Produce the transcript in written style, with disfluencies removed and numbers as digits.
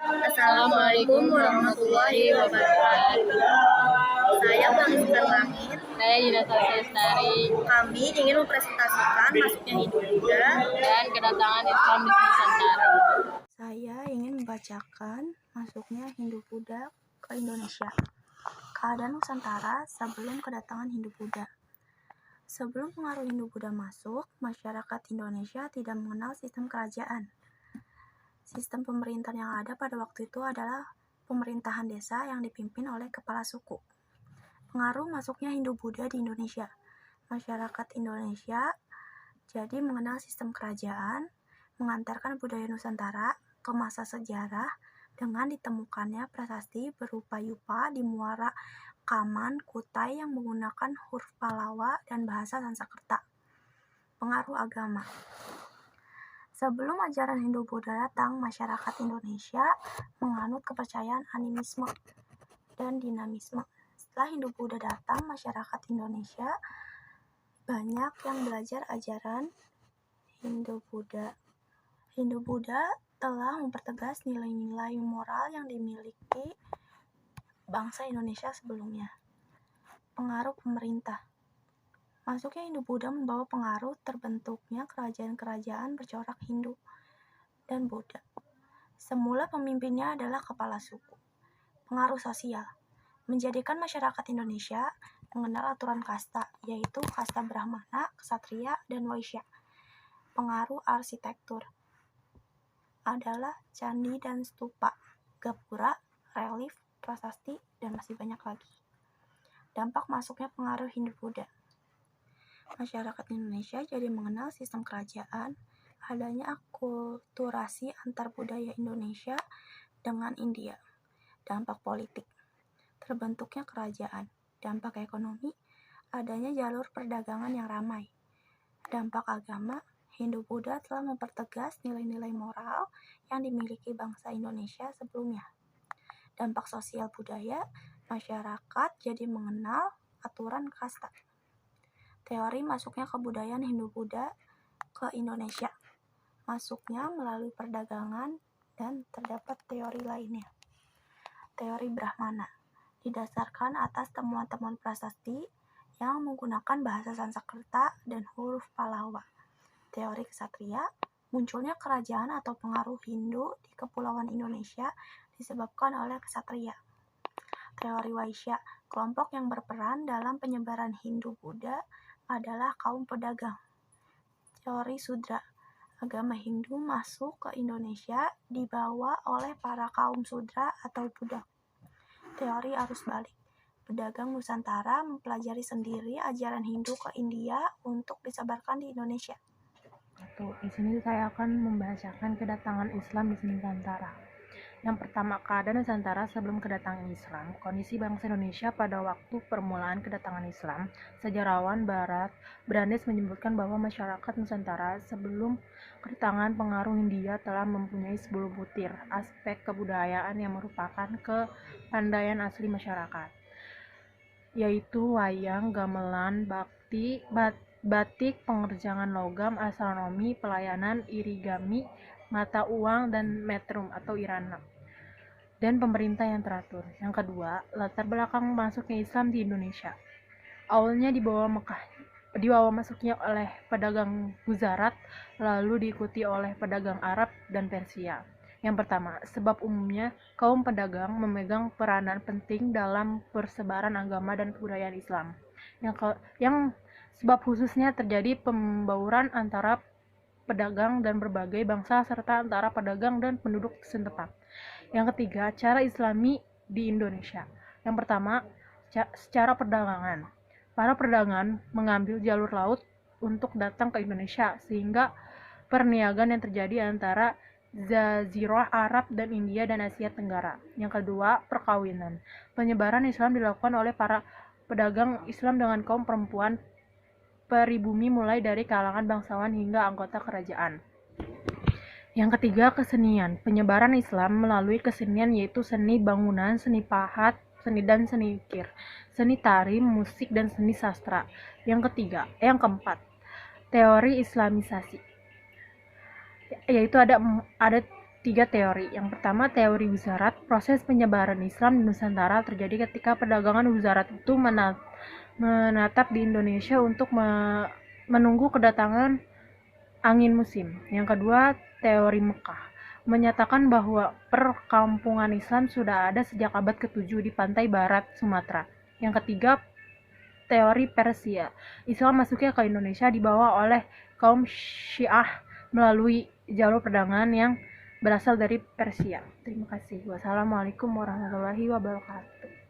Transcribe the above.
Assalamualaikum warahmatullahi wabarakatuh. Saya Bang Langit. Saya Yunasa Lestari Kami ingin mempresentasikan masuknya Hindu Buddha dan kedatangan Islam di Nusantara. Saya ingin membacakan masuknya Hindu Buddha ke Indonesia. Keadaan Nusantara sebelum kedatangan Hindu Buddha. Sebelum pengaruh Hindu Buddha masuk, masyarakat Indonesia tidak mengenal sistem kerajaan. Sistem pemerintahan yang ada pada waktu itu adalah pemerintahan desa yang dipimpin oleh kepala suku. Pengaruh masuknya Hindu Buddha di Indonesia. Masyarakat Indonesia jadi mengenal sistem kerajaan, mengantarkan budaya Nusantara ke masa sejarah dengan ditemukannya prasasti berupa yupa di muara Kaman, Kutai yang menggunakan huruf Pallawa dan bahasa Sanskerta. Pengaruh agama. Sebelum ajaran Hindu Buddha datang, masyarakat Indonesia menganut kepercayaan animisme dan dinamisme. Setelah Hindu Buddha datang, masyarakat Indonesia banyak yang belajar ajaran Hindu Buddha. Hindu Buddha telah mempertegas nilai-nilai moral yang dimiliki bangsa Indonesia sebelumnya. Pengaruh pemerintah. Masuknya Hindu Buddha membawa pengaruh terbentuknya kerajaan-kerajaan bercorak Hindu dan Buddha. Semula pemimpinnya adalah kepala suku. Pengaruh sosial. Menjadikan masyarakat Indonesia mengenal aturan kasta, yaitu kasta Brahmana, Ksatria, dan Waisya. Pengaruh arsitektur adalah candi dan stupa, gapura, relief, prasasti, dan masih banyak lagi. Dampak masuknya pengaruh Hindu Buddha. Masyarakat Indonesia jadi mengenal sistem kerajaan, adanya akulturasi antar budaya Indonesia dengan India. Dampak politik. Terbentuknya kerajaan. Dampak ekonomi, adanya jalur perdagangan yang ramai. Dampak agama, Hindu Buddha telah mempertegas nilai-nilai moral yang dimiliki bangsa Indonesia sebelumnya. Dampak sosial budaya, masyarakat jadi mengenal aturan kasta. Teori masuknya kebudayaan Hindu Buddha ke Indonesia. Masuknya melalui perdagangan dan terdapat teori lainnya. Teori Brahmana didasarkan atas temuan-temuan prasasti yang menggunakan bahasa Sanskerta dan huruf Pallawa. Teori Ksatria, munculnya kerajaan atau pengaruh Hindu di Kepulauan Indonesia disebabkan oleh Ksatria. Teori Waisya, kelompok yang berperan dalam penyebaran Hindu Buddha adalah kaum pedagang. Teori Sudra, agama Hindu masuk ke Indonesia dibawa oleh para kaum Sudra atau budak. Teori arus balik, pedagang Nusantara mempelajari sendiri ajaran Hindu ke India untuk disebarkan di Indonesia. Di sini saya akan membahasakan kedatangan Islam di Nusantara. Yang pertama, keadaan Nusantara sebelum kedatangan Islam. Kondisi bangsa Indonesia pada waktu permulaan kedatangan Islam. Sejarawan Barat Brandes menyebutkan bahwa masyarakat Nusantara sebelum kedatangan pengaruh Hindia telah mempunyai 10 butir aspek kebudayaan yang merupakan kepandaian asli masyarakat, yaitu wayang, gamelan, batik, pengerjaan logam, astronomi, pelayanan, irigami, mata uang, dan metrum atau irana, dan pemerintah yang teratur. Yang kedua, latar belakang masuknya Islam di Indonesia. Awalnya dibawa masuknya oleh pedagang Gujarat, lalu diikuti oleh pedagang Arab dan Persia. Yang pertama, sebab umumnya kaum pedagang memegang peranan penting dalam persebaran agama dan kebudayaan Islam. Yang sebab khususnya terjadi pembauran antara pedagang dan berbagai bangsa serta antara pedagang dan penduduk setempat. Yang ketiga, cara Islami di Indonesia. Yang pertama, secara perdagangan. Para pedagang mengambil jalur laut untuk datang ke Indonesia, sehingga perniagaan yang terjadi antara Jazirah Arab dan India dan Asia Tenggara. Yang kedua, perkawinan. Penyebaran Islam dilakukan oleh para pedagang Islam dengan kaum perempuan pribumi mulai dari kalangan bangsawan hingga anggota kerajaan. Yang ketiga, kesenian. Penyebaran Islam melalui kesenian yaitu seni bangunan, seni pahat, seni dan seni ukir, seni tari, musik, dan seni sastra. Yang keempat, teori Islamisasi, yaitu ada tiga teori. Yang pertama, teori Wizarat. Proses penyebaran Islam di Nusantara terjadi ketika perdagangan Wizarat itu menatap di Indonesia untuk menunggu kedatangan angin musim. Yang kedua, teori Mekah menyatakan bahwa perkampungan Islam sudah ada sejak abad ke-7 di pantai barat Sumatera. Yang ketiga, teori Persia. Islam masuknya ke Indonesia dibawa oleh kaum Syiah melalui jalur perdagangan yang berasal dari Persia. Terima kasih. Wassalamualaikum warahmatullahi wabarakatuh.